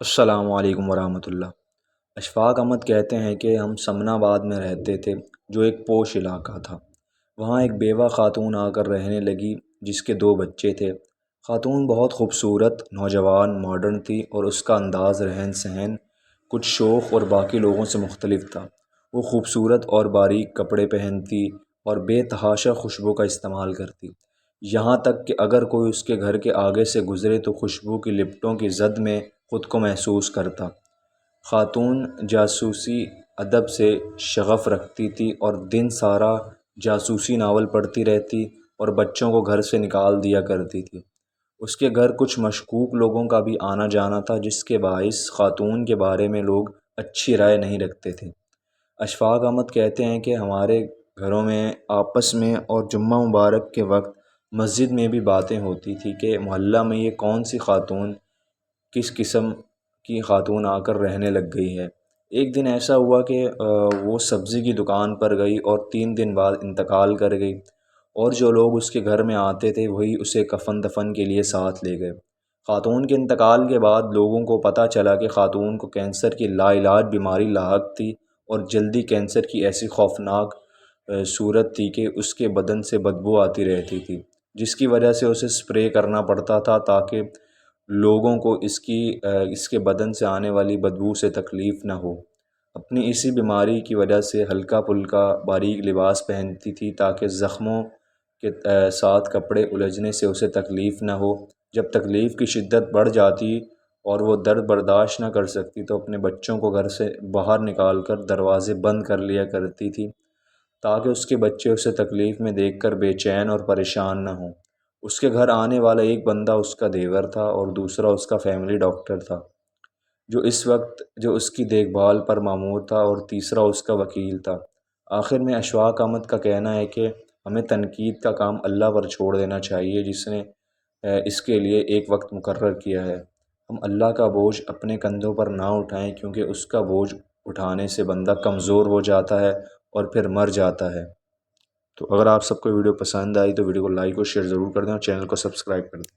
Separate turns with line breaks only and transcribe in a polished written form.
السلام علیکم ورحمۃ اللہ۔ اشفاق احمد کہتے ہیں کہ ہم سمن آباد میں رہتے تھے، جو ایک پوش علاقہ تھا۔ وہاں ایک بیوہ خاتون آ کر رہنے لگی جس کے 2 بچے تھے۔ خاتون بہت خوبصورت، نوجوان، ماڈرن تھی اور اس کا انداز رہن سہن کچھ شوخ اور باقی لوگوں سے مختلف تھا۔ وہ خوبصورت اور باریک کپڑے پہنتی اور بے تحاشا خوشبو کا استعمال کرتی، یہاں تک کہ اگر کوئی اس کے گھر کے آگے سے گزرے تو خوشبو کی لپٹوں کی زد میں خود کو محسوس کرتا۔ خاتون جاسوسی ادب سے شغف رکھتی تھی اور دن سارا جاسوسی ناول پڑھتی رہتی اور بچوں کو گھر سے نکال دیا کرتی تھی۔ اس کے گھر کچھ مشکوک لوگوں کا بھی آنا جانا تھا، جس کے باعث خاتون کے بارے میں لوگ اچھی رائے نہیں رکھتے تھے۔ اشفاق احمد کہتے ہیں کہ ہمارے گھروں میں آپس میں اور جمعہ مبارک کے وقت مسجد میں بھی باتیں ہوتی تھی کہ محلہ میں یہ کون سی خاتون، کس قسم کی خاتون آ کر رہنے لگ گئی ہے۔ ایک دن ایسا ہوا کہ وہ سبزی کی دکان پر گئی اور 3 دن بعد انتقال کر گئی، اور جو لوگ اس کے گھر میں آتے تھے وہی اسے کفن دفن کے لیے ساتھ لے گئے۔ خاتون کے انتقال کے بعد لوگوں کو پتہ چلا کہ خاتون کو کینسر کی لا علاج بیماری لاحق تھی، اور جلدی کینسر کی ایسی خوفناک صورت تھی کہ اس کے بدن سے بدبو آتی رہتی تھی، جس کی وجہ سے اسے سپرے کرنا پڑتا تھا تاکہ لوگوں کو اس کے بدن سے آنے والی بدبو سے تکلیف نہ ہو۔ اپنی اسی بیماری کی وجہ سے ہلکا پھلکا باریک لباس پہنتی تھی تاکہ زخموں کے ساتھ کپڑے الجھنے سے اسے تکلیف نہ ہو۔ جب تکلیف کی شدت بڑھ جاتی اور وہ درد برداشت نہ کر سکتی تو اپنے بچوں کو گھر سے باہر نکال کر دروازے بند کر لیا کرتی تھی تاکہ اس کے بچے اسے تکلیف میں دیکھ کر بے چین اور پریشان نہ ہوں۔ اس کے گھر آنے والا ایک بندہ اس کا دیور تھا اور دوسرا اس کا فیملی ڈاکٹر تھا، جو اس کی دیکھ بھال پر مامور تھا، اور تیسرا اس کا وکیل تھا۔ آخر میں اشفاق احمد کا کہنا ہے کہ ہمیں تنقید کا کام اللہ پر چھوڑ دینا چاہیے، جس نے اس کے لیے ایک وقت مقرر کیا ہے۔ ہم اللہ کا بوجھ اپنے کندھوں پر نہ اٹھائیں، کیونکہ اس کا بوجھ اٹھانے سے بندہ کمزور ہو جاتا ہے اور پھر مر جاتا ہے۔ تو اگر آپ سب کو ویڈیو پسند آئی تو ویڈیو کو لائک اور شیئر ضرور کر دیں اور چینل کو سبسکرائب کر دیں۔